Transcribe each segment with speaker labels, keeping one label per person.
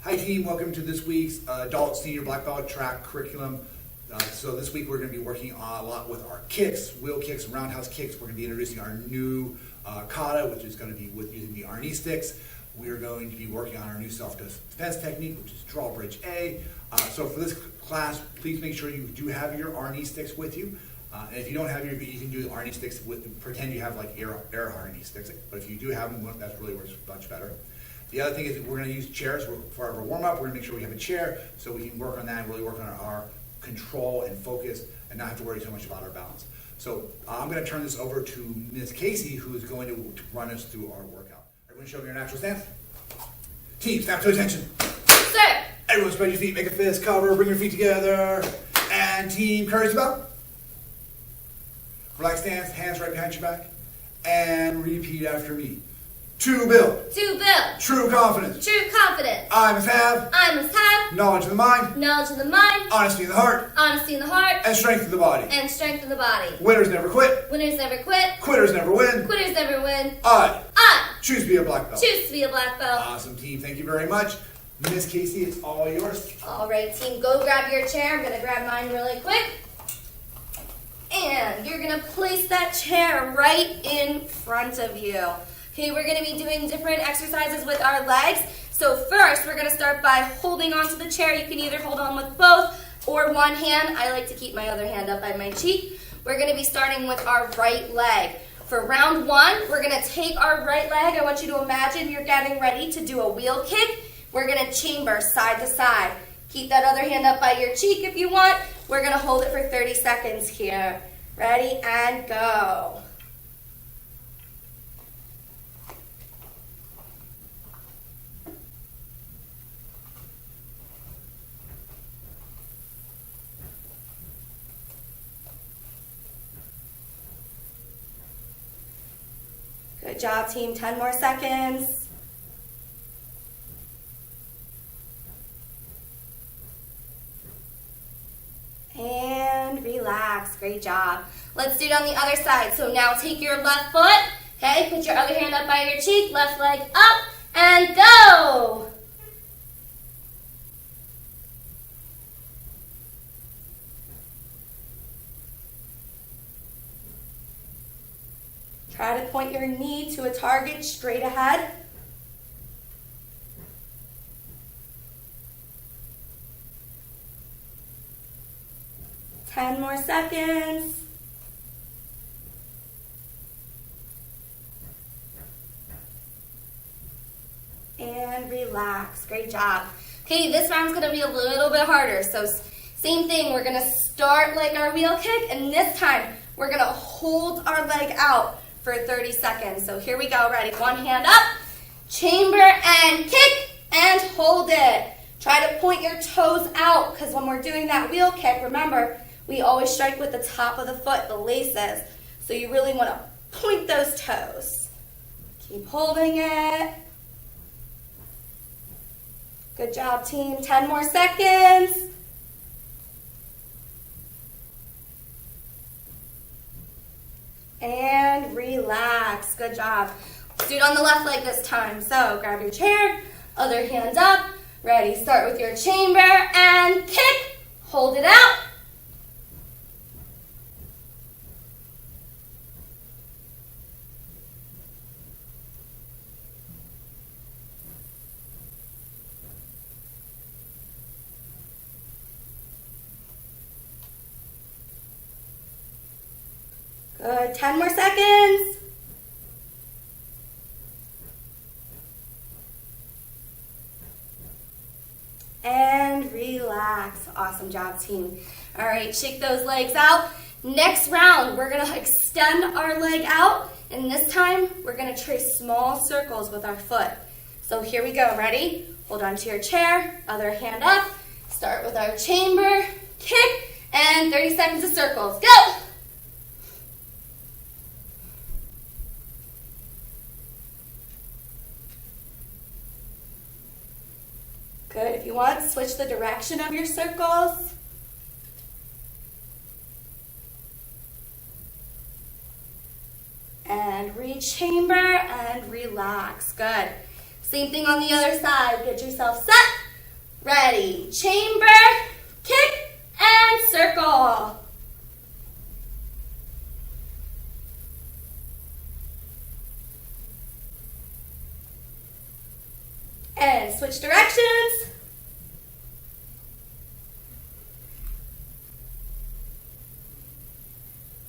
Speaker 1: Hi team, welcome to this week's Adult Senior Black Belt Track curriculum. So this week we're going to be working a lot with our kicks, wheel kicks, and roundhouse kicks. We're going to be introducing our new kata, which is going to be with using the knee sticks. We are going to be working on our new self-defense technique, which is Drawbridge A. So for this class, please make sure you do have your knee sticks with you. And if you don't have you can do the knee sticks with, pretend you have like air knee sticks. But if you do have them, that really works much better. The other thing is we're going to use chairs for our warm-up. We're going to make sure we have a chair so we can work on that and really work on our control and focus and not have to worry so much about our balance. So I'm going to turn this over to Ms. Casey, who is going to run us through our workout. Everyone show me your natural stance. Team, snap to attention.
Speaker 2: Sir.
Speaker 1: Everyone spread your feet, make a fist cover, bring your feet together. And team, courage about. Relax stance, hands right behind your back. And repeat after me. To build.
Speaker 2: To build.
Speaker 1: True confidence.
Speaker 2: True confidence.
Speaker 1: I must have.
Speaker 2: I must have.
Speaker 1: Knowledge of the mind.
Speaker 2: Knowledge of the mind.
Speaker 1: Honesty in the heart.
Speaker 2: Honesty in the heart.
Speaker 1: And strength of the body.
Speaker 2: And strength of the body.
Speaker 1: Winners never quit.
Speaker 2: Winners never quit.
Speaker 1: Quitters never win.
Speaker 2: Quitters never win.
Speaker 1: I
Speaker 2: I
Speaker 1: choose to be a black belt.
Speaker 2: choose to be a black belt.
Speaker 1: Awesome team. Thank you very much. Miss Casey, it's all yours.
Speaker 2: All right, team, go grab your chair. I'm going to grab mine really quick. And you're going to place that chair right in front of you. Okay, we're going to be doing different exercises with our legs. So first, we're going to start by holding onto the chair. You can either hold on with both or one hand. I like to keep my other hand up by my cheek. We're going to be starting with our right leg. For round one, we're going to take our right leg. I want you to imagine you're getting ready to do a wheel kick. We're going to chamber side to side. Keep that other hand up by your cheek if you want. We're going to hold it for 30 seconds here. Ready and go. Good job, team. 10 more seconds. And relax. Great job. Let's do it on the other side. So now take your left foot. Okay, put your other hand up by your cheek. Left leg up and go. Try to point your knee to a target straight ahead. Ten more seconds. And relax. Great job. Okay, this round's going to be a little bit harder. So same thing, we're going to start like our wheel kick, and this time we're going to hold our leg out for 30 seconds. So here we go. Ready? One hand up, chamber and kick, and hold it. Try to point your toes out, because when we're doing that wheel kick, remember, we always strike with the top of the foot, the laces. So you really want to point those toes. Keep holding it. Good job, team. 10 more seconds. And relax. Good job. Let's do it on the left leg this time. So grab your chair, other hand up. Ready, start with your chamber and kick. Hold it out. Good, 10 more seconds. And relax. Awesome job, team. All right, shake those legs out. Next round, we're gonna extend our leg out, and this time, we're gonna trace small circles with our foot. So here we go, ready? Hold on to your chair, other hand up. Start with our chamber, kick, and 30 seconds of circles. Go! Good. If you want, switch the direction of your circles. And re-chamber and relax. Good. Same thing on the other side. Get yourself set. Ready, chamber, kick, and circle. And switch directions.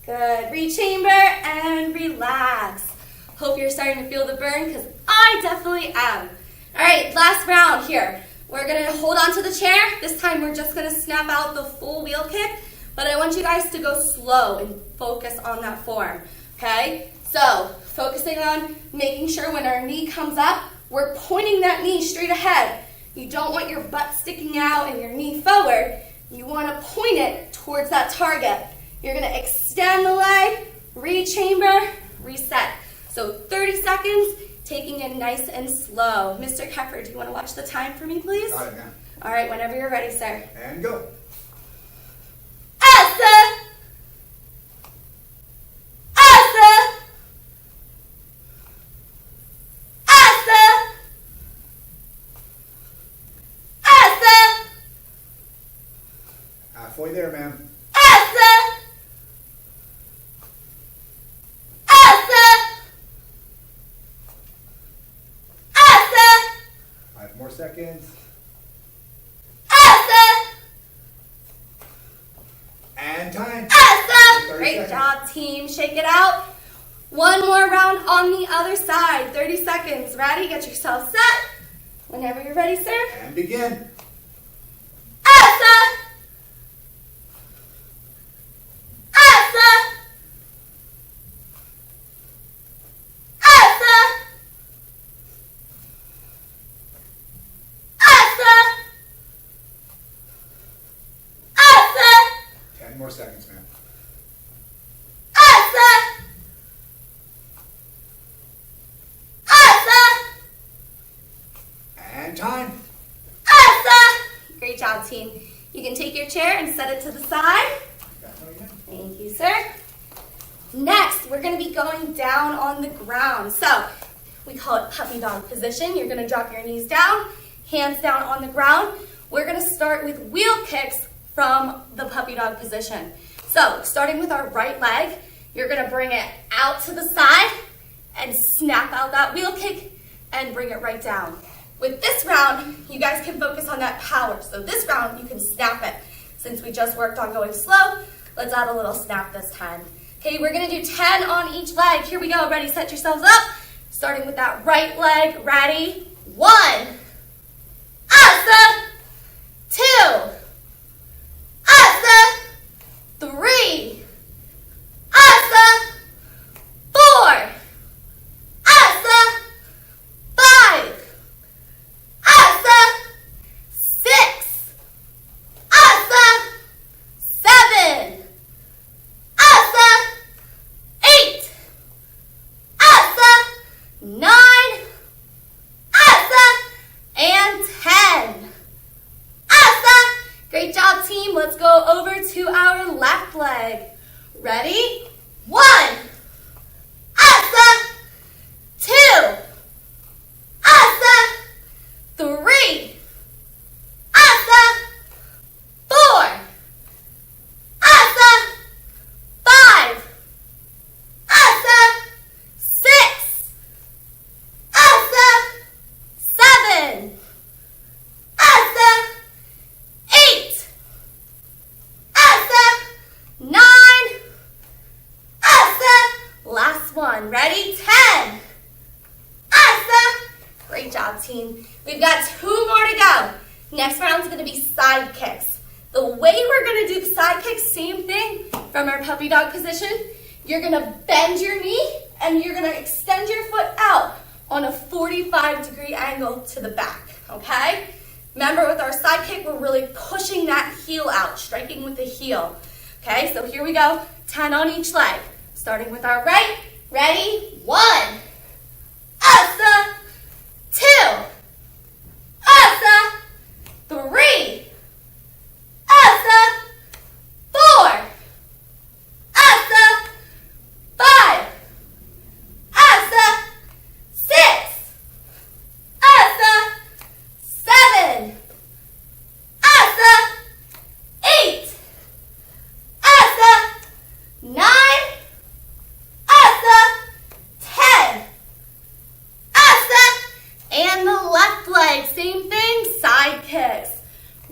Speaker 2: Good, re-chamber and relax. Hope you're starting to feel the burn because I definitely am. All right, last round here. We're gonna hold on to the chair. This time we're just gonna snap out the full wheel kick, but I want you guys to go slow and focus on that form, okay? So, focusing on making sure when our knee comes up, we're pointing that knee straight ahead. You don't want your butt sticking out and your knee forward. You wanna point it towards that target. You're gonna extend the leg, re-chamber, reset. So 30 seconds, taking it nice and slow. Mr. Keffer, do you want to watch the time for me, please?
Speaker 1: Got it now.
Speaker 2: All right, whenever you're ready, sir.
Speaker 1: And go.
Speaker 2: Asa! Asa! Asa! Asa!
Speaker 1: Halfway there, ma'am.
Speaker 2: Asa! Asa! Asa!
Speaker 1: 5 more seconds.
Speaker 2: Asa!
Speaker 1: And time.
Speaker 2: Asa!
Speaker 1: 30
Speaker 2: Great
Speaker 1: seconds.
Speaker 2: job, team. Shake it out. One more round on the other side. 30 seconds. Ready? Get yourself set. Whenever you're ready, sir.
Speaker 1: And begin.
Speaker 2: Asa! Asa! Asa! Asa! Asa!
Speaker 1: 10 more seconds, ma'am.
Speaker 2: Asa! Asa!
Speaker 1: And time.
Speaker 2: Asa! Great job, team. You can take your chair and set it to the side. Thank you, sir. Next, we're going to be going down on the ground. So, we call it puppy dog position. You're going to drop your knees down, hands down on the ground. We're going to start with wheel kicks from the puppy dog position. So, starting with our right leg, you're going to bring it out to the side and snap out that wheel kick and bring it right down. With this round, you guys can focus on that power. So this round, you can snap it. Since we just worked on going slow, let's add a little snap this time. Okay, we're gonna do 10 on each leg. Here we go, ready, set yourselves up. Starting with that right leg, ready? 1, Asa, 2, Asa, 3, Asa, 4, Asa, 5, Asa, 6, Asa, 7, Asa, 8, Asa, 9, Asa, and 10. Asa. Great job, team. Let's go over to our left leg. Ready? 1, Asa, 2, Asa, 3, Asa, 4, Asa, 5, Asa, 6, Asa, 7, Asa, 8, Asa, 9, Asa. Last one. Ready? 10. Asa. Great job, team. We've got 2 more to go. Next round's going to be side kicks. The way we're going to do the side kicks, same thing from our puppy dog position. You're going to bend your knee and you're going to extend your foot out on a 45-degree angle to the back, okay? Remember, with our side kick, we're really pushing that heel out, striking with the heel. Okay, so here we go, 10 on each leg. Starting with our right, ready? 1, Asa, 2, Asa, 3, Asa, 4, Asa, 5, Asa, 6, Asa, 7,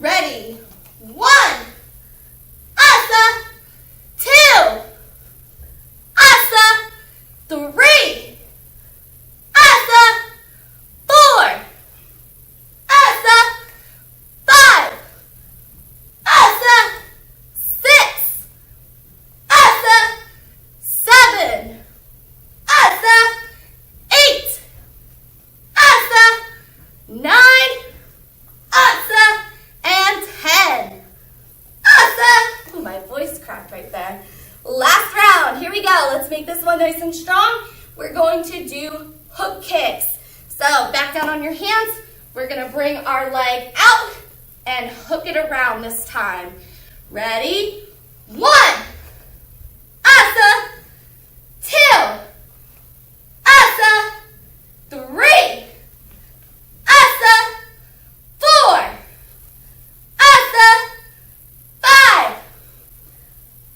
Speaker 2: Ready? 1, asa, 2, asa, 3, asa, 4, asa, 5, asa, 6, asa, 7, asa, 8, asa, 9, asa, and 10. Asa. Ooh, my voice cracked right there. Last round. Here we go. Let's make this one nice and strong. We're going to do hook kicks. So back down on your hands. We're going to bring our leg out and hook it around this time. Ready? 1, asa, 2, asa, 3, asa, 4, asa, 5,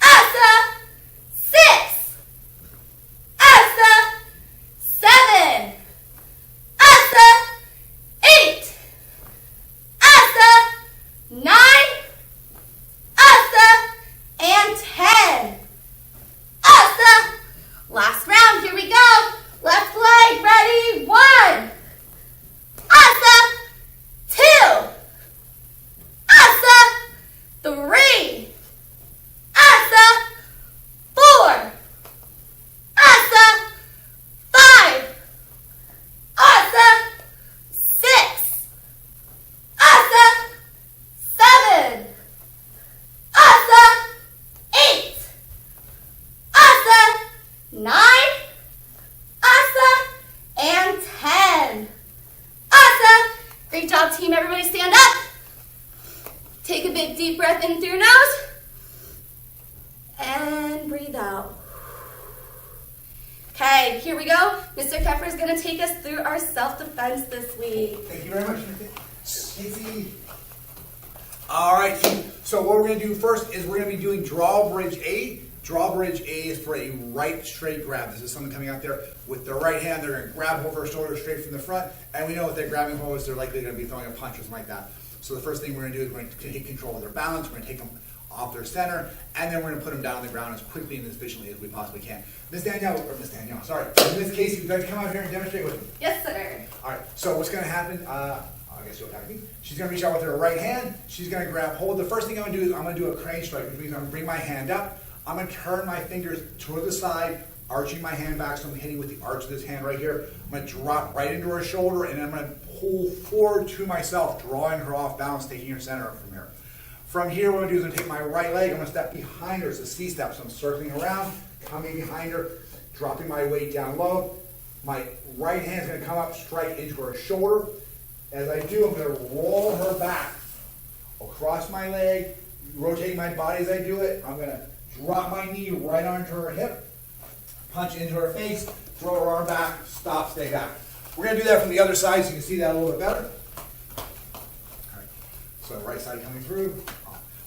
Speaker 2: asa, 6, asa, 7, asa, 8, asa, 9, asa, and 10. Asa. Last round, here we go. Left leg, ready? 1, asa, 2, asa, 3, asa, 4, asa, 5, asa, 6, asa, 7, asa, 8, asa, 9, asa, and 10. Asa. Great job, team. Everybody stand up. Take a big deep breath in through your nose. And breathe out. Okay, here we go. Mr. Keffer is going to take us through our self-defense this week.
Speaker 1: Thank you very much. Easy. All right, team. So what we're going to do first is we're going to be doing Drawbridge A. Drawbridge A is for a right straight grab. This is someone coming out there with their right hand. They're going to grab over their shoulder straight from the front. And we know if they're grabbing holds, they're likely going to be throwing a punch or something like that. So the first thing we're going to do is we're going to take control of their balance. We're going to take them off their center. And then we're going to put them down on the ground as quickly and as efficiently as we possibly can. Miss Casey, would you like to come out here and demonstrate with me?
Speaker 2: Yes, sir.
Speaker 1: All right, so what's going to happen, I guess you'll attack me. She's going to reach out with her right hand. She's going to grab hold. The first thing I'm going to do is I'm going to do a crane strike, which means I'm going to bring my hand up. I'm going to turn my fingers toward the side, arching my hand back, so I'm hitting with the arch of this hand right here. I'm going to drop right into her shoulder, and then I'm going to pull forward to myself, drawing her off balance, taking her center up from here. From here, what I'm going to do is I'm going to take my right leg. I'm going to step behind her. It's a C-step, so I'm circling around, coming behind her, dropping my weight down low. My right hand is going to come up, strike into her shoulder. As I do, I'm going to roll her back across my leg, rotating my body as I do it. I'm going to drop my knee right onto her hip, punch into her face, throw her arm back, stop, stay back. We're going to do that from the other side so you can see that a little bit better. All right. So right side coming through.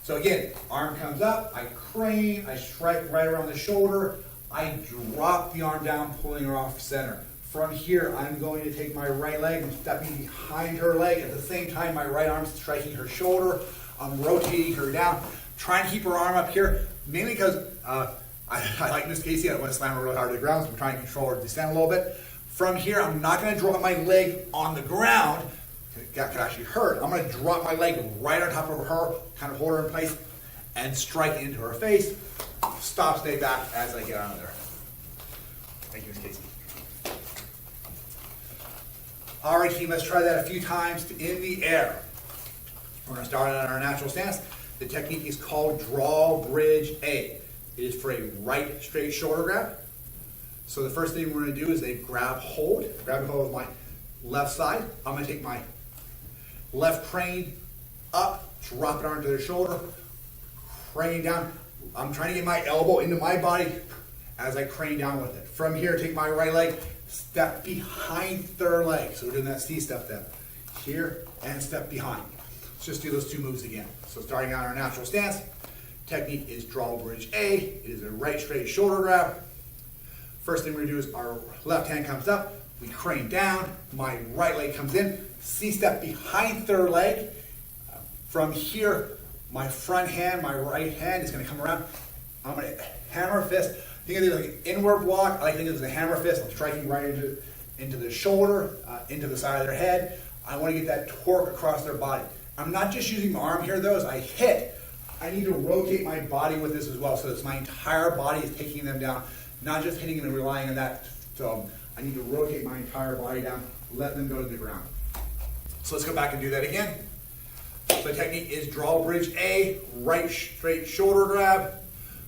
Speaker 1: So again, arm comes up, I crane, I strike right around the shoulder, I drop the arm down, pulling her off center. From here, I'm going to take my right leg and stepping behind her leg. At the same time, my right arm is striking her shoulder. I'm rotating her down, trying to keep her arm up here, mainly because I like Miss Casey. I don't want to slam her really hard to the ground, so I'm trying to control her to stand a little bit. From here, I'm not going to drop my leg on the ground. That could actually hurt. I'm going to drop my leg right on top of her, kind of hold her in place, and strike into her face. Stop, stay back as I get out of there. Thank you, Miss Casey. All right, team, let's try that a few times in the air. We're going to start on our natural stance. The technique is called Drawbridge A. It is for a right straight shoulder grab. So the first thing we're going to do is a grab hold. Grab hold with my left side. I'm going to take my left crane up, drop it onto their shoulder, crane down. I'm trying to get my elbow into my body as I crane down with it. From here, take my right leg, step behind their leg. So we're doing that C-step then. Here and step behind. Let's just do those two moves again. So starting on our natural stance, technique is Drawbridge A. It is a right straight shoulder grab. First thing we're going to do is our left hand comes up, we crane down, my right leg comes in, C-step behind third leg, From here, my front hand, my right hand is going to come around. I'm going to hammer fist. Think of it like an inward block. I like to think of it as a hammer fist. I'm striking right into the shoulder, into the side of their head. I want to get that torque across their body. I'm not just using my arm here though. As I hit, I need to rotate my body with this as well. So it's my entire body is taking them down, not just hitting them and relying on that. So I need to rotate my entire body down, let them go to the ground. So let's go back and do that again. So the technique is drawbridge A, right straight shoulder grab.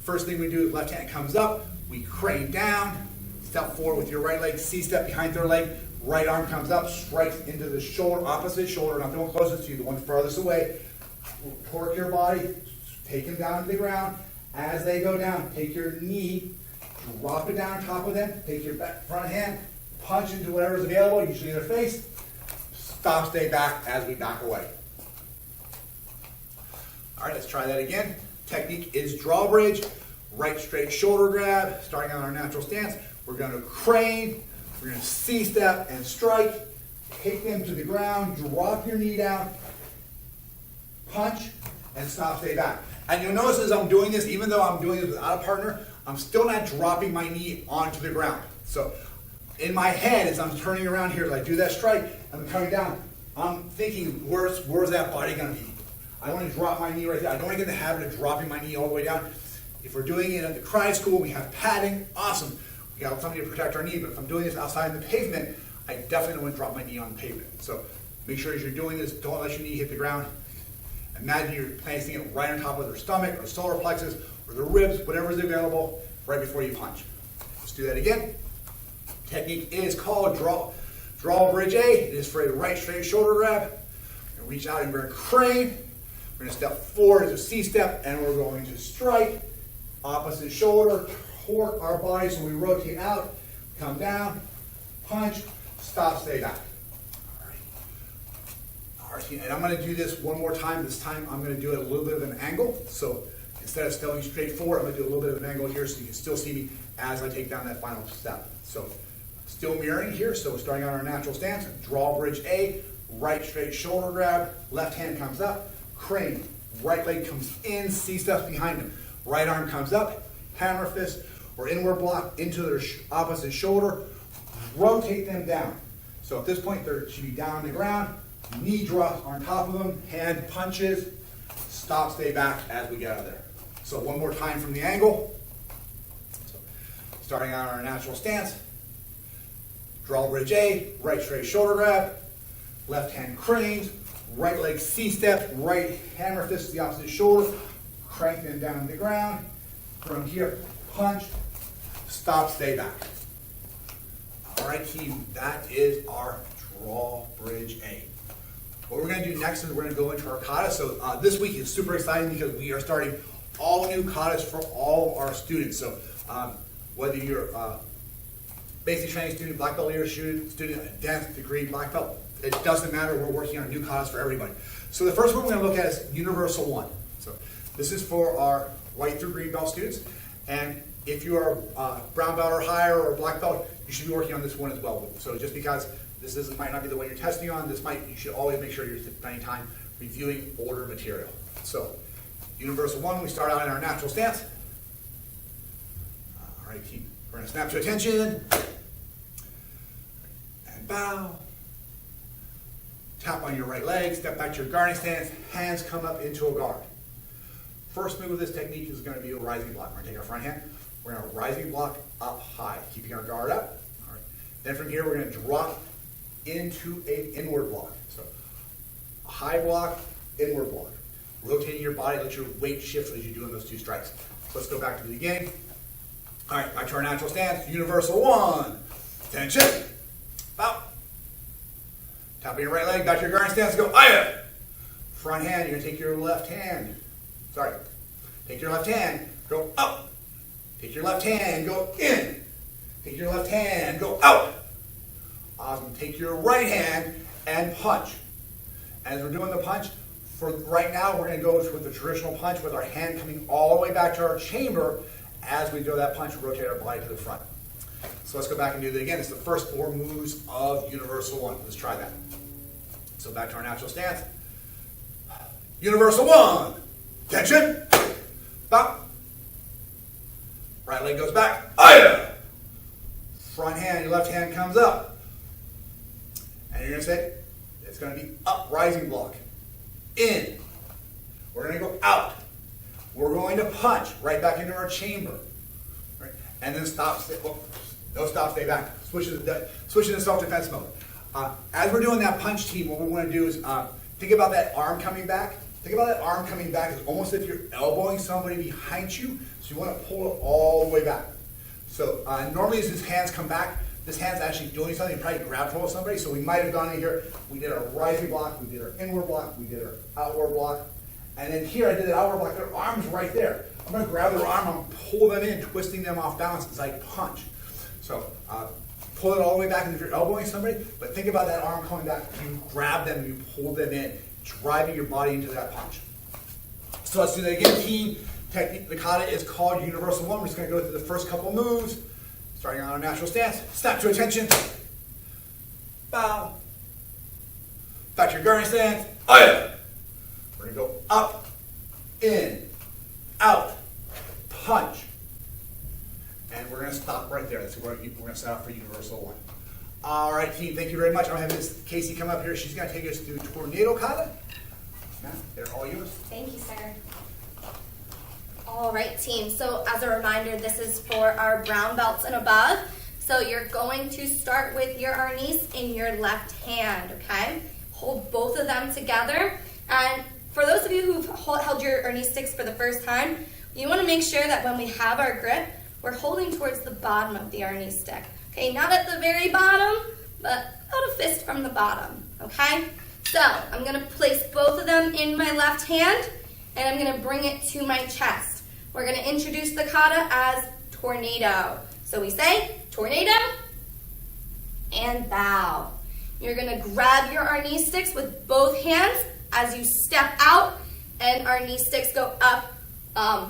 Speaker 1: First thing we do is left hand comes up, we crane down, step forward with your right leg, C-step behind their leg, right arm comes up, strikes into the shoulder, opposite shoulder, not the one closest to you, the one farthest away. Torque your body, take them down to the ground. As they go down, take your knee, drop it down on top of them, take your front hand, punch into whatever is available, usually their face, stop, stay back as we back away. All right, let's try that again. Technique is drawbridge, right straight shoulder grab, starting on our natural stance. We're going to crane, we're going to C-step and strike, take them to the ground, drop your knee down, punch, and stop, stay back. And you'll notice as I'm doing this, even though I'm doing this without a partner, I'm still not dropping my knee onto the ground. So in my head, as I'm turning around here, as I do that strike, I'm coming down, I'm thinking, where's that body going to be? I want to drop my knee right there. I don't want to get in the habit of dropping my knee all the way down. If we're doing it at the karate school, we have padding, awesome. We got something to protect our knee, but if I'm doing this outside in the pavement, I definitely don't want to drop my knee on the pavement. So make sure as you're doing this, don't let your knee hit the ground. Imagine you're placing it right on top of their stomach or solar plexus or their ribs, whatever is available, right before you punch. Let's do that again. Technique is called drawbridge A. It is for a right straight shoulder grab. We're going to reach out and we're going to crane. We're going to step forward as a C-step, and we're going to strike, opposite shoulder, torque our body so we rotate out, come down, punch, stop, stay back. All right, and I'm going to do this one more time. This time I'm going to do it a little bit of an angle. So instead of stepping straight forward, I'm going to do a little bit of an angle here so you can still see me as I take down that final step. So still mirroring here, so starting on our natural stance, drawbridge A, right straight shoulder grab, left hand comes up, crane, right leg comes in, C-steps behind him. Right arm comes up, hammer fist or inward block into their opposite shoulder, rotate them down. So at this point, they should be down on the ground, knee drops on top of them, hand punches, stop, stay back as we get out of there. So one more time from the angle. So starting on our natural stance, drawbridge A, right straight shoulder grab, left hand cranes, right leg C-step, right hammer fist to the opposite shoulder, crank them down to the ground. From here, punch, stop, stay back. All right, team, that is our drawbridge A. What we're going to do next is we're going to go into our kata. So this week is super exciting because we are starting all new katas for all of our students. So whether you're a basic training student, black belt leader student, advanced degree, black belt, it doesn't matter. We're working on new katas for everybody. So the first one we're going to look at is Universal 1. So this is for our white through green belt students. And if you are brown belt or higher or black belt, you should be working on this one as well. So just because this might not be the one you're testing on, you should always make sure you're spending time reviewing older material. So Universal 1, we start out in our natural stance. All right, we're going to snap to attention and bow. Tap on your right leg, step back to your guarding stance, hands come up into a guard. First move of this technique is going to be a rising block. We're going to take our front hand, we're going to rising block up high, keeping our guard up. All right. Then from here, we're going to drop into an inward block. So a high block, inward block. Rotating your body, let your weight shift as you're doing those two strikes. So let's go back to the beginning. All right, back to our natural stance. Universal 1. Attention. Bow. Top of your right leg, back to your guarding stance, go higher. Front hand, you're going to take your left hand. Take your left hand, go up. Take your left hand, go in. Take your left hand, go out. Awesome. Take your right hand and punch. As we're doing the punch, for right now, we're going to go with the traditional punch with our hand coming all the way back to our chamber. As we do that punch, we rotate our body to the front. So let's go back and do that again. It's the first 4 moves of Universal 1. Let's try that. So back to our natural stance. Universal one. Tension. Bow. Right leg goes back. Aya. Front hand, your left hand comes up. And you're going to say, it's going to be up, rising block. In. We're going to go out. We're going to punch right back into our chamber. Right? And then stop, stay, well, no stop, stay back. Switch into self-defense mode. As we're doing that punch team, what we want to do is think about that arm coming back. Think about that arm coming back as almost if you're elbowing somebody behind you. So you want to pull it all the way back. So normally as his hands come back, this hand's actually doing something, probably grab hold of somebody. So we might have gone in here, we did our rising block, we did our inward block, we did our outward block. And then here I did an outward block, their arm's right there. I'm going to grab their arm and pull them in, twisting them off balance as I punch. So pull it all the way back if you're elbowing somebody, but think about that arm coming back. You grab them and you pull them in, driving your body into that punch. So let's do that again, team. Technique, the kata is called Universal One. We're just going to go through the first couple moves, starting on our natural stance. Snap to attention. Bow. Back to your guarding stance. Aya. We're going to go up, in, out, punch. And we're going to stop right there. That's where we're going to set up for Universal One. All right, team, thank you very much. I'm going to have Miss Casey come up here. She's going to take us through Tornado Kata. Now, they're all yours.
Speaker 2: Thank you, sir. All right, team. So as a reminder, this is for our brown belts and above. So you're going to start with your arnis in your left hand, okay? Hold both of them together. And for those of you who've held your arnis sticks for the first time, you want to make sure that when we have our grip, we're holding towards the bottom of the arnis stick. Okay, not at the very bottom, but about a fist from the bottom, okay? So I'm going to place both of them in my left hand, and I'm going to bring it to my chest. We're going to introduce the kata as tornado. So we say tornado and bow. You're going to grab your arnis sticks with both hands as you step out, and our knee sticks go up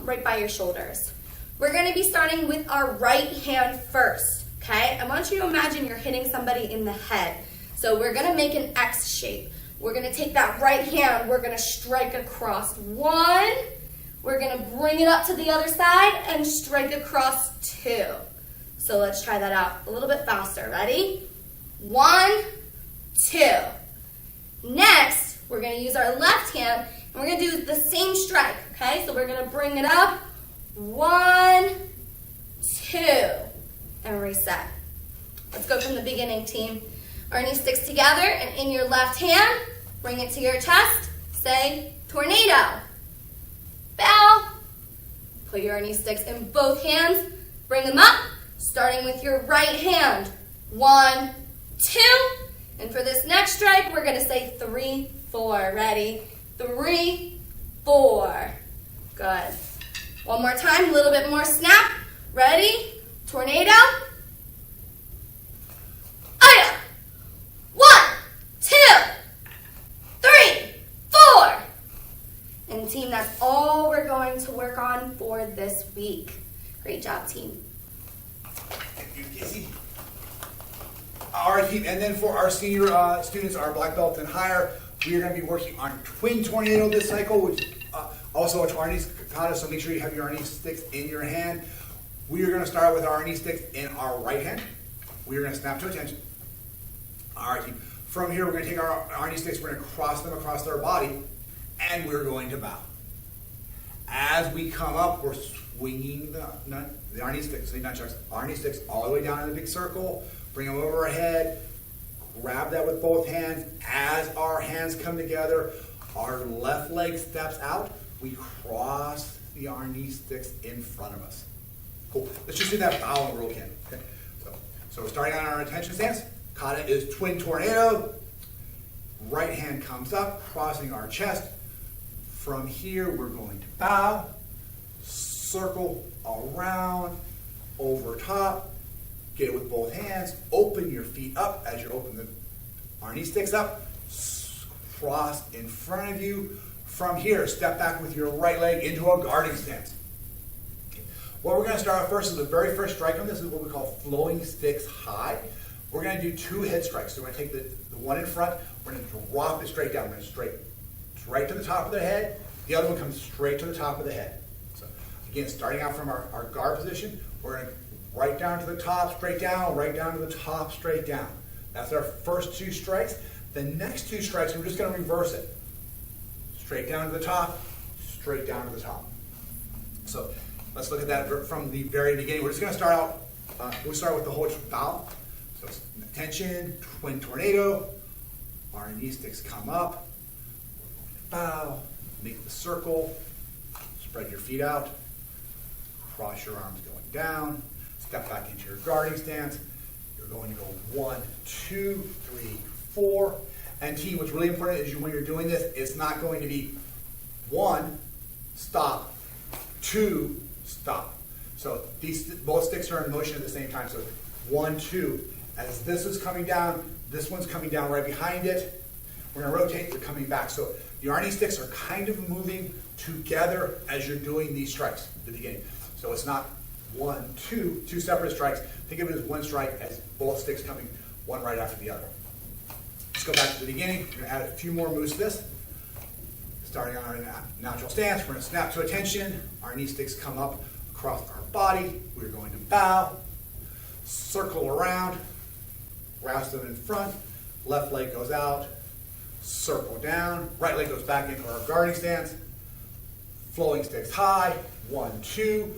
Speaker 2: right by your shoulders. We're going to be starting with our right hand first, okay? I want you to imagine you're hitting somebody in the head. So we're going to make an X shape. We're going to take that right hand, we're going to strike across one. We're going to bring it up to the other side and strike across two. So let's try that out a little bit faster. Ready? 1, 2. Next, we're going to use our left hand, and we're going to do the same strike, okay? So we're going to bring it up. 1, 2, and reset. Let's go from the beginning, team. Our knee sticks together, and in your left hand, bring it to your chest. Say, tornado. Bow. Put your knee sticks in both hands. Bring them up, starting with your right hand. 1, 2. And for this next strike, we're going to say 3, 4. Ready? 3, 4. Good. One more time, a little bit more snap. Ready? Tornado. Aya. 1, 2, 3, 4. And team, that's all we're going to work on for this week. Great job, team.
Speaker 1: Thank you, Casey. All right, team, and then for our senior students, our black belt and higher, we are going to be working on twin tornado this cycle, which also a Arnis kata, so make sure you have your Arnis sticks in your hand. We are going to start with our Arnis sticks in our right hand. We are going to snap to attention. All right, team. From here, we're going to take our Arnis sticks, we're going to cross them across our body, and we're going to bow. As we come up, we're swinging the Arnis sticks, the nunchucks, Arnis sticks all the way down in the big circle. Bring them over our head. Grab that with both hands. As our hands come together, our left leg steps out. We cross the Arnis sticks in front of us. Cool. Let's just do that bow and roll again. Okay. So starting on our attention stance, kata is twin tornado. Right hand comes up, crossing our chest. From here, we're going to bow, circle around, over top. Get it with both hands. Open your feet up as you open the Arnis sticks up. Cross in front of you. From here, step back with your right leg into a guarding stance. Okay. What we're going to start off first is the very first strike on this is what we call flowing sticks high. We're going to do 2 head strikes. So we're going to take the one in front. We're going to drop it straight down. We're going to right to the top of the head. The other one comes straight to the top of the head. So again, starting out from our guard position, we're going to right down to the top, straight down, right down to the top, straight down. That's our first 2 strikes. The next 2 strikes, we're just going to reverse it. Straight down to the top, straight down to the top. So let's look at that from the very beginning. We're just going to start out, we'll start with the whole bow. So attention, twin tornado. Our knee sticks come up. Bow, make the circle. Spread your feet out. Cross your arms going down. Step back into your guarding stance. You're going to go 1, 2, 3, 4. And team, what's really important is when you're doing this, it's not going to be 1, stop, 2, stop. So both sticks are in motion at the same time. So 1, 2. As this is coming down, this one's coming down right behind it. We're going to rotate, they're coming back. So the knee sticks are kind of moving together as you're doing these strikes at the beginning. So it's not 1, 2, 2 separate strikes. Think of it as 1 strike as both sticks coming one right after the other. Let's go back to the beginning. We're going to add a few more moves to this. Starting on our natural stance, we're going to snap to attention. Our knee sticks come up across our body. We're going to bow, circle around, grasp them in front. Left leg goes out, circle down. Right leg goes back into our guarding stance. Flowing sticks high. 1, 2.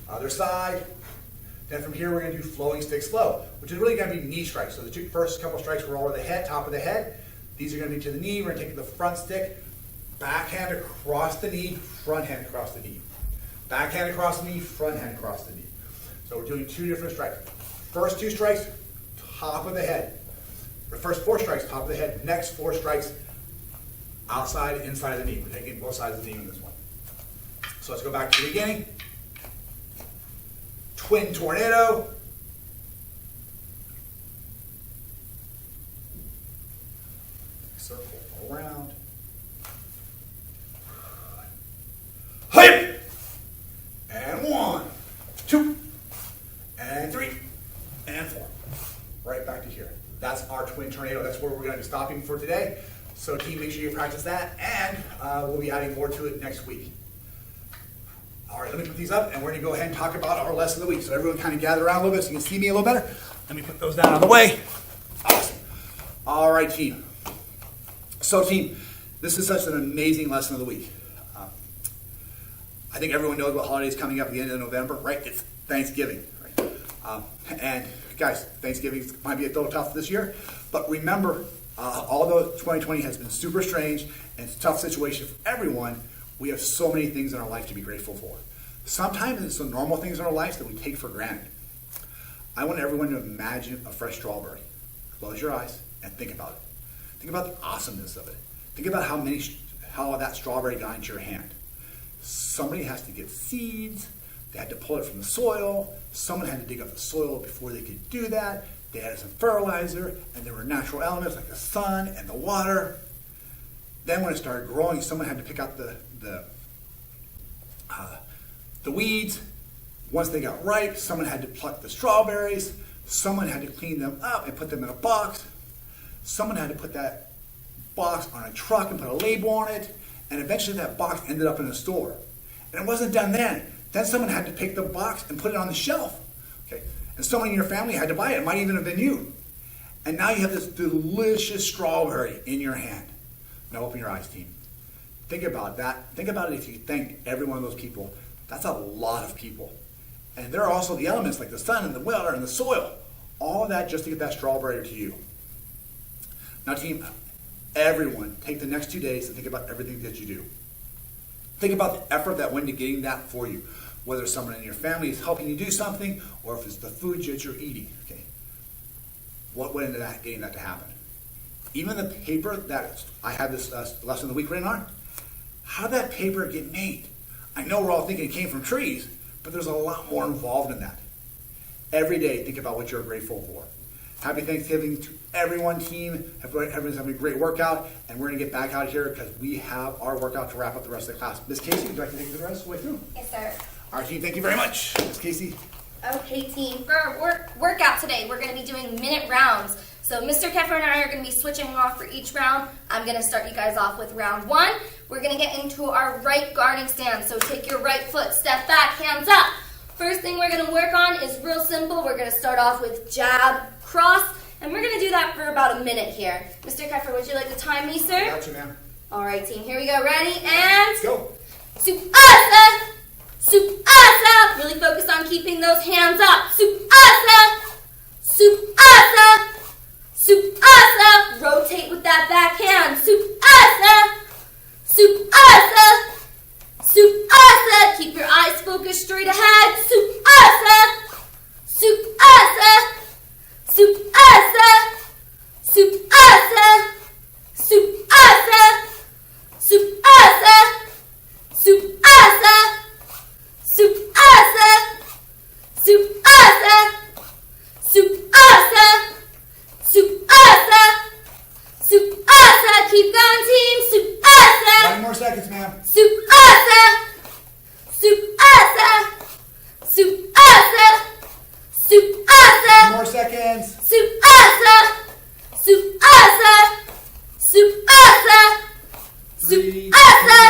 Speaker 1: Other side. Then from here, we're going to do flowing sticks low, which is really going to be knee strikes. So the first couple strikes were over the head, top of the head. These are going to be to the knee. We're going to take the front stick, backhand across the knee, front hand across the knee. Backhand across the knee, front hand across the knee. So we're doing 2 different strikes. First 2 strikes, top of the head. The first 4 strikes, top of the head. Next 4 strikes, outside, inside of the knee. We're taking both sides of the knee in this one. So let's go back to the beginning. Twin tornado. Circle around. Hype! And 1, 2, and 3, and 4. Right back to here. That's our twin tornado. That's where we're going to be stopping for today. So team, make sure you practice that, and we'll be adding more to it next week. All right, let me put these up, and we're going to go ahead and talk about our lesson of the week. So everyone kind of gather around a little bit so you can see me a little better. Let me put those down out of the way. Awesome. All right, team. So team, this is such an amazing lesson of the week. I think everyone knows what holiday is coming up at the end of November, right? It's Thanksgiving, right? And guys, Thanksgiving might be a little tough this year, but remember, although 2020 has been super strange and it's a tough situation for everyone, we have so many things in our life to be grateful for. Sometimes it's the normal things in our lives that we take for granted. I want everyone to imagine a fresh strawberry. Close your eyes and think about it. Think about the awesomeness of it. Think about how that strawberry got into your hand. Somebody has to get seeds. They had to pull it from the soil. Someone had to dig up the soil before they could do that. They added some fertilizer, and there were natural elements like the sun and the water. Then when it started growing, someone had to pick out the weeds. Once they got ripe, someone had to pluck the strawberries. Someone had to clean them up and put them in a box. Someone had to put that box on a truck and put a label on it. And eventually that box ended up in a store. And it wasn't done then. Then someone had to pick the box and put it on the shelf. Okay. And someone in your family had to buy it. It might even have been you. And now you have this delicious strawberry in your hand. Now open your eyes, team. Think about that. Think about it if you thank every one of those people. That's a lot of people. And there are also the elements like the sun and the water and the soil. All of that just to get that strawberry to you. Now, team, everyone, take the next 2 days to think about everything that you do. Think about the effort that went into getting that for you. Whether someone in your family is helping you do something, or if it's the food that you're eating. Okay, what went into that, getting that to happen? Even the paper that I had this lesson of the week written on, how did that paper get made? I know we're all thinking it came from trees, but there's a lot more involved in that. Every day, think about what you're grateful for. Happy Thanksgiving to everyone, team. Everyone's having a great workout, and we're going to get back out here because we have our workout to wrap up the rest of the class. Miss Casey, would you like to take the rest of the way through?
Speaker 2: Yes, sir.
Speaker 1: All right, team, thank you very much. Miss Casey.
Speaker 2: Okay, team, for our workout today, we're going to be doing minute rounds. So Mr. Keffer and I are going to be switching off for each round. I'm going to start you guys off with round 1. We're going to get into our right guarding stance. So take your right foot, step back, hands up. First thing we're going to work on is real simple. We're going to start off with jab, cross, and we're going to do that for about a minute here. Mr. Keffer, would you like to time me, sir?
Speaker 1: Got you, ma'am.
Speaker 2: All right, team, here we go. Ready? And
Speaker 1: Go.
Speaker 2: Supasa, Supasa. Really focus on keeping those hands up. Supasa, Supasa, Supasa. Rotate with that back hand. Supasa, Supasa, Supasa. Keep your eyes focused straight ahead. Supasa, Supasa, Supasa, Supasa, Supasa, Supasa, Supasa, Supasa, Supasa, Supasa, Supasa, Supasa. Keep going, team. Supasa.
Speaker 1: 20 more seconds, ma'am.
Speaker 2: Supasa, Supasa, Supasa,
Speaker 1: 10
Speaker 2: Supasa,
Speaker 1: more seconds.
Speaker 2: Supasa, Supasa, Supasa,
Speaker 1: 3, 2,
Speaker 2: Supasa,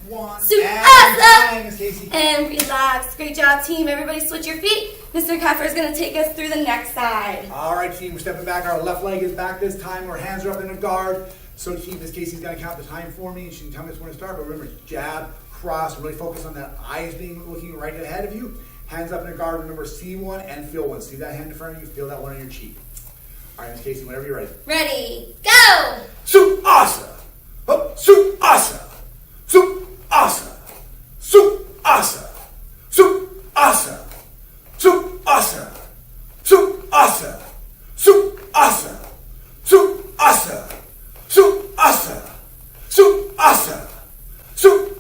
Speaker 1: 1.
Speaker 2: Supasa.
Speaker 1: And time, Miss Casey.
Speaker 2: And relax. Great job, team. Everybody switch your feet. Mr. Keffer is going to take us through the next side.
Speaker 1: All right, team, we're stepping back. Our left leg is back this time. Our hands are up in a guard. So, team, Miss Casey's going to count the time for me, and she can tell me when to start. But remember, jab, cross, really focus on that eyes looking right ahead of you. Hands up in a guard. Remember, see one and feel one. See that hand in front of you, feel that one on your cheek. All right, Miss Casey, whenever you're ready.
Speaker 2: Ready, go!
Speaker 1: Suasa. Up, Suasa. Suasa. Suasa. Suasa. Suasa. Suasa. Suasa. Suasa. Suasa. Suasa. Suasa.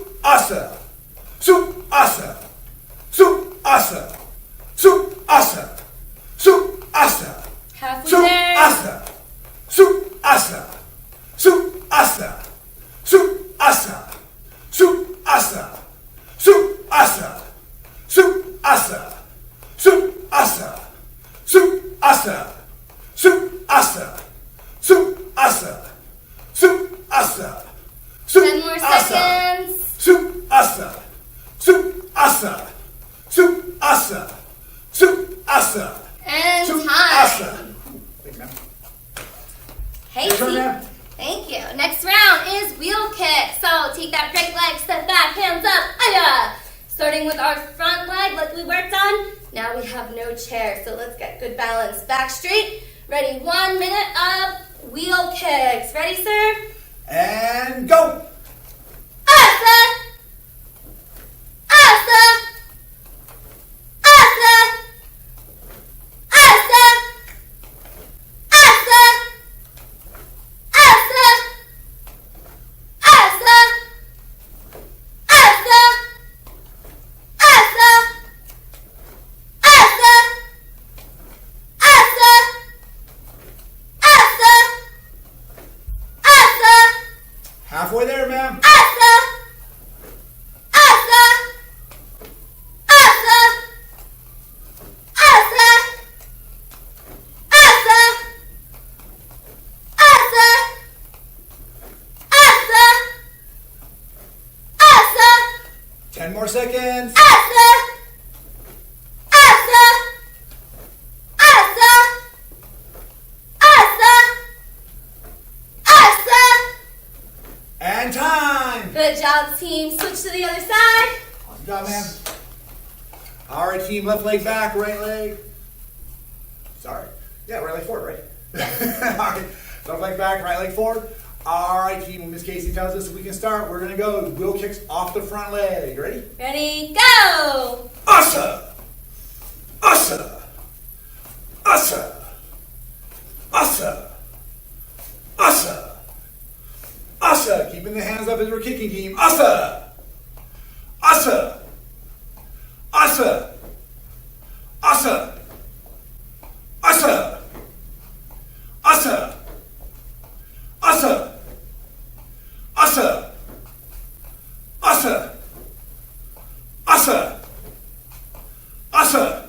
Speaker 1: Suasa. Suasa. Suasa. Suasa. Suasa. Suasa.
Speaker 2: Halfway there.
Speaker 1: Suasa. Suasa. Suasa. Suasa. Suasa. Suasa. Suasa. Suasa. Suasa. Suasa. Suasa. Suasa.
Speaker 2: 10 more seconds.
Speaker 1: Suasa. Suasa. Suasa. Suasa.
Speaker 2: And
Speaker 1: Suasa.
Speaker 2: time.
Speaker 1: Thank you, ma'am.
Speaker 2: Hey,
Speaker 1: Your turn,
Speaker 2: team.
Speaker 1: ma'am.
Speaker 2: Thank you. Next round is wheel kick. So take that right leg, step back, hands up. Aya! Starting with our front leg like we worked on. Now we have no chair, so let's get good balance. Back straight. Ready? 1 minute of wheel kicks. Ready, sir?
Speaker 1: And go.
Speaker 2: Asa! Asa! Asa! Asa! Asa! Asa! Asa! Asa! Asa! Asa! Asa! Asa! Asa!
Speaker 1: Halfway there, ma'am.
Speaker 2: Asa! Asa! Asa! Asa! Asa! Asa! Asa! Asa!
Speaker 1: 10 more seconds.
Speaker 2: Asa! Asa! Asa! Asa! Asa!
Speaker 1: And time.
Speaker 2: Good job, team. Switch to the other side.
Speaker 1: Awesome job, ma'am. All right, team. Left leg back, right leg. Sorry. Yeah, right leg forward, right? All right. Left leg back, right leg forward. All right, team. When Miss Casey tells us we can start, we're going to go. Wheel kicks off the front leg. Ready?
Speaker 2: Ready, go!
Speaker 1: Asa. Asa. Asa. Asa. Asa. Asa. Keeping the hands up as we're kicking, team. Asa. Asa. Asa. Asa. Asa. Asa. Asa. Asa. Asa. Asa. Asa.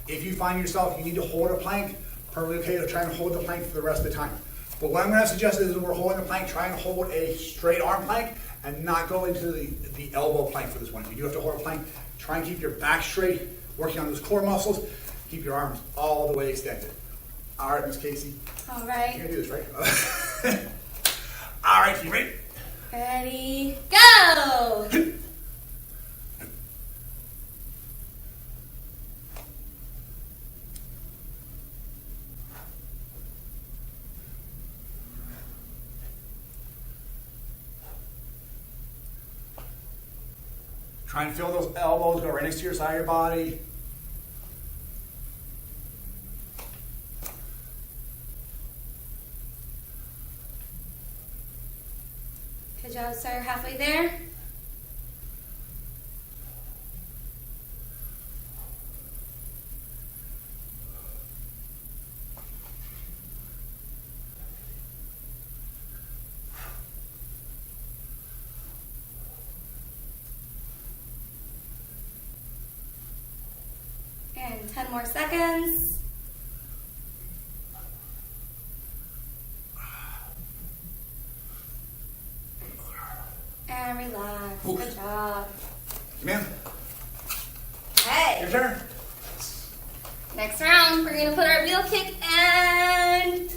Speaker 1: If you find yourself, you need to hold a plank, perfectly okay to try and hold the plank for the rest of the time. But what I'm going to suggest is when we're holding the plank, try and hold a straight arm plank and not go into the elbow plank for this one. If you do have to hold a plank, try and keep your back straight, working on those core muscles. Keep your arms all the way extended. All right, Miss Casey.
Speaker 2: All right.
Speaker 1: You're going to do this, right? All right, you ready?
Speaker 2: Ready, go!
Speaker 1: Try and feel those elbows go right next to your side of your body.
Speaker 2: Good job, sir. Halfway there. And 10 more seconds. And relax.
Speaker 1: Ooh.
Speaker 2: Good job.
Speaker 1: Ma'am,
Speaker 2: Okay.
Speaker 1: your turn.
Speaker 2: Next round, we're gonna put our wheel kick and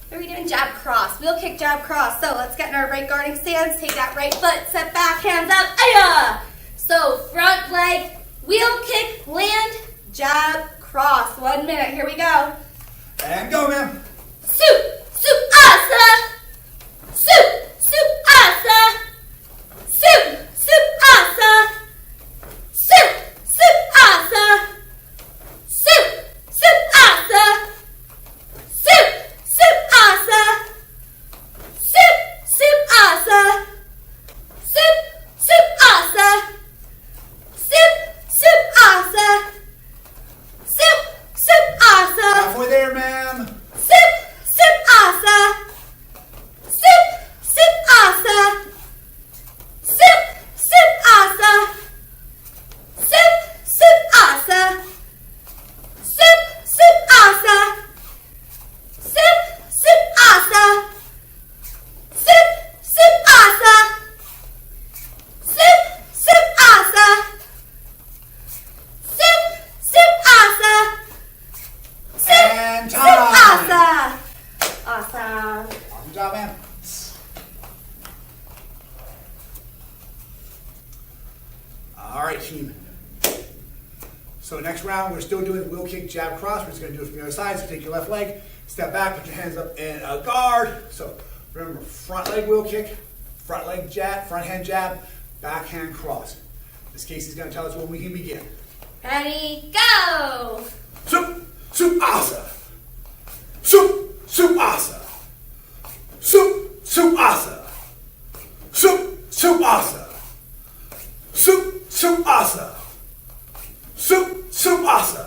Speaker 2: what are we doing? Jab cross. Wheel kick, jab cross. So let's get in our right guarding stance. Take that right foot, step back, hands up. Aya! So front leg, wheel kick, land, jab, cross. 1 minute. Here we go.
Speaker 1: And go, ma'am.
Speaker 2: Asa. Asa. Asa. Asa.
Speaker 1: Halfway there, ma'am. And time.
Speaker 2: Awesome.
Speaker 1: Awesome job, ma'am. All right, team. So next round, we're still doing wheel kick, jab, cross. We're just going to do it from the other side. So take your left leg, step back, put your hands up in a guard. So remember, front leg wheel kick, front leg jab, front hand jab, back hand cross. This Casey's going to tell us when we can begin.
Speaker 2: Ready, go!
Speaker 1: Asa. Asa. Asa. Asa. Asa. Asa. Asa. Asa. Asa. Asa. Asa. Asa. Asa.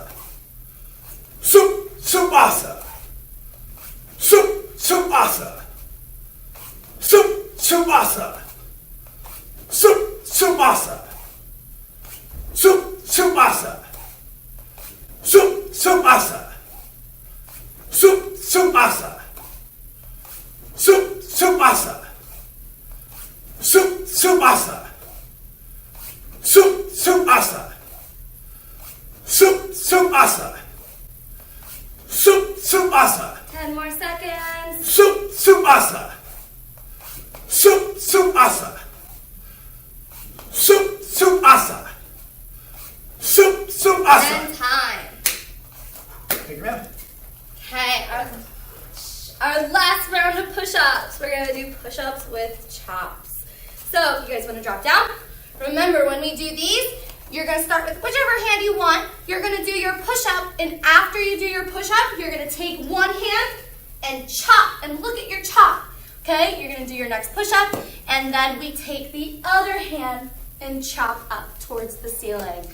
Speaker 1: Asa. Asa. Asa. Asa.
Speaker 2: 10 more seconds.
Speaker 1: Asa. Asa. Asa. Asa.
Speaker 2: And time.
Speaker 1: Take your man.
Speaker 2: Okay, our last round of push-ups. We're gonna do push-ups with chops. So if you guys wanna drop down, remember when we do these, you're gonna start with whichever hand you want. You're gonna do your push-up, and after you do your push-up, you're gonna take one hand and chop, and look at your chop. Okay, you're gonna do your next push-up, and then we take the other hand and chop up towards the ceiling.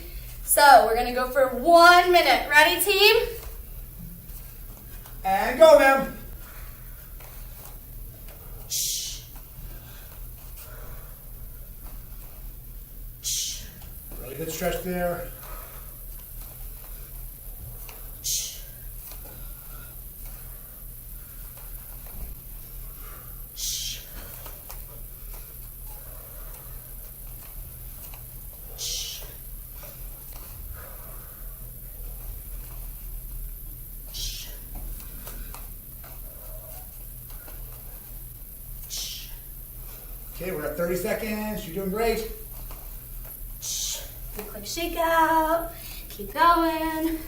Speaker 2: So we're gonna go for 1 minute. Ready, team?
Speaker 1: And go, ma'am. Really good stretch there. Okay, we're at 30 seconds. You're doing great.
Speaker 2: Do a quick shake out. Keep going.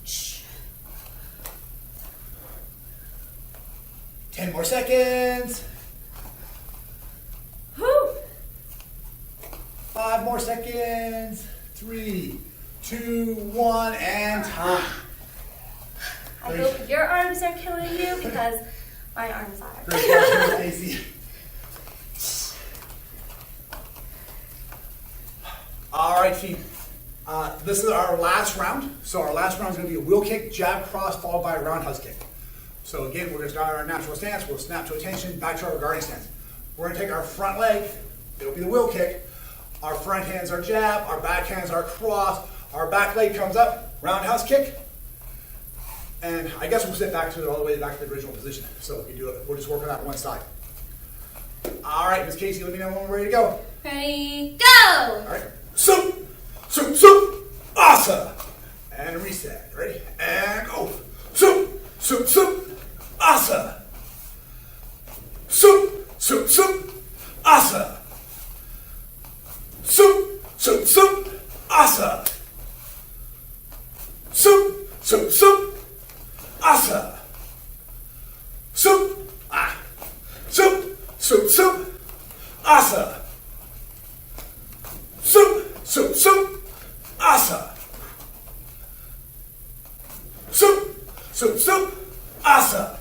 Speaker 2: Shh.
Speaker 1: 10 more seconds.
Speaker 2: Whew.
Speaker 1: 5 more seconds. 3, 2, 1, and time.
Speaker 2: I hope your arms are killing you because my arms are.
Speaker 1: Great job, Stacy. All right, team. This is our last round. So our last round is going to be a wheel kick, jab cross, followed by a roundhouse kick. So again, we're going to start our natural stance. We'll snap to attention, back to our guarding stance. We're going to take our front leg. It'll be the wheel kick. Our front hand's our jab. Our back hand's our cross. Our back leg comes up, roundhouse kick. And I guess we'll sit back to it all the way back to the original position. So we can do it. We'll just work on that one side. All right, Miss Casey, let me know when we're ready to go.
Speaker 2: Ready, go!
Speaker 1: All right. Soup, soup, soup, asa. And reset. Ready? And go. Soup, soup, soup, asa. Soup, soup, soup, asa. Soup, soup, soup, asa. Soup, soup, soup. Asa. Soup. Soup. Soup. Soup. Asa. Soup. Soup. Soup. Asa. Soup. Soup. Soup. Asa.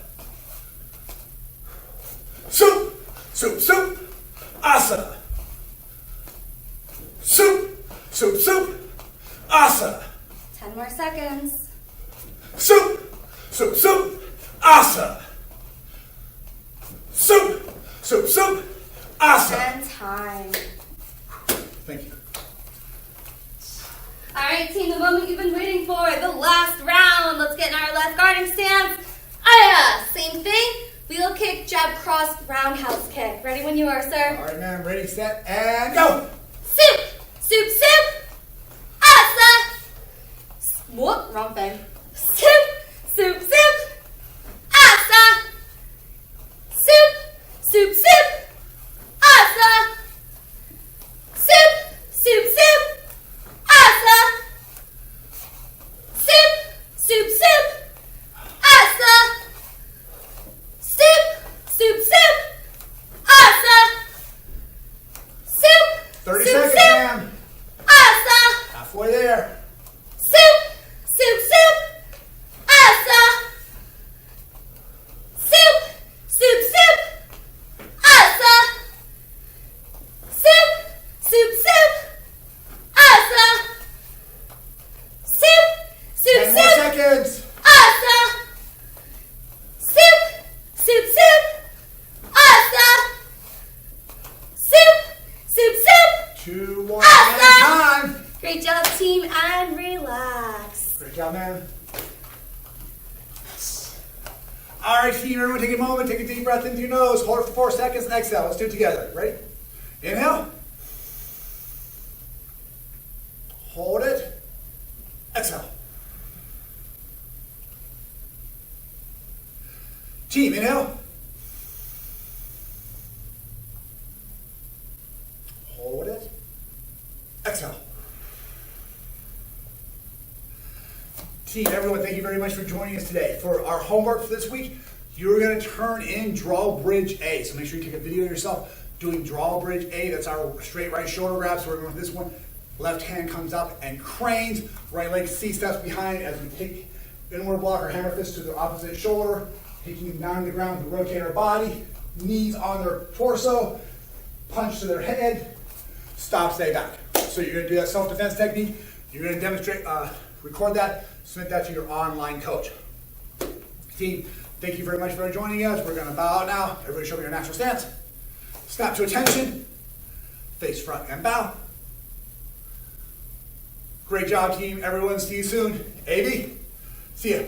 Speaker 1: Soup. Soup. Soup. Asa. Soup. Soup. Soup. Asa.
Speaker 2: 10 more seconds.
Speaker 1: Soup. Soup, soup, asa. Soup, soup, soup, asa.
Speaker 2: And time.
Speaker 1: Thank you.
Speaker 2: All right, team, the moment you've been waiting for, the last round. Let's get in our left guarding stance. Same thing. Wheel kick, jab cross, roundhouse kick. Ready when you are, sir.
Speaker 1: All right, man. Ready, set, and go.
Speaker 2: Soup, soup, soup, asa. Whoop, wrong thing. Soup. Soup, soup, asa. Soup, soup, soup, asa. Soup, soup, soup, asa. Soup, soup, soup, asa. Soup, soup, soup, asa. Soup,
Speaker 1: 30
Speaker 2: soup,
Speaker 1: seconds,
Speaker 2: soup,
Speaker 1: ma'am.
Speaker 2: asa.
Speaker 1: Halfway there.
Speaker 2: Soup, soup, soup. Asa. Soup, soup, soup. Asa. Soup, soup, soup. Asa. Soup, soup,
Speaker 1: 10 more
Speaker 2: soup.
Speaker 1: seconds.
Speaker 2: Asa. Soup, soup, soup. Asa. Soup, soup, soup.
Speaker 1: 2, 1,
Speaker 2: Asa.
Speaker 1: and time.
Speaker 2: Great job, team, and relax.
Speaker 1: Great job, man. All right, team, everyone take a moment, take a deep breath into your nose, hold it for 4 seconds, and exhale. Let's do it together. Ready? Inhale. Hold it. Exhale. Team, inhale. Hold it. Exhale. Team, everyone, thank you very much for joining us today. For our homework for this week, you're going to turn in Drawbridge A. So make sure you take a video of yourself doing Drawbridge A. That's our straight right shoulder grab. So we're going with this one. Left hand comes up and cranes. Right leg C-steps behind as we take inward block our hammer fist to the opposite shoulder. Taking them down to the ground to rotate our body. Knees on their torso. Punch to their head. Stop, stay back. So you're going to do that self-defense technique. You're going to demonstrate, record that, submit that to your online coach. Team, thank you very much for joining us. We're going to bow out now. Everybody show me your natural stance. Snap to attention. Face front and bow. Great job, team. Everyone, see you soon. AB, see ya.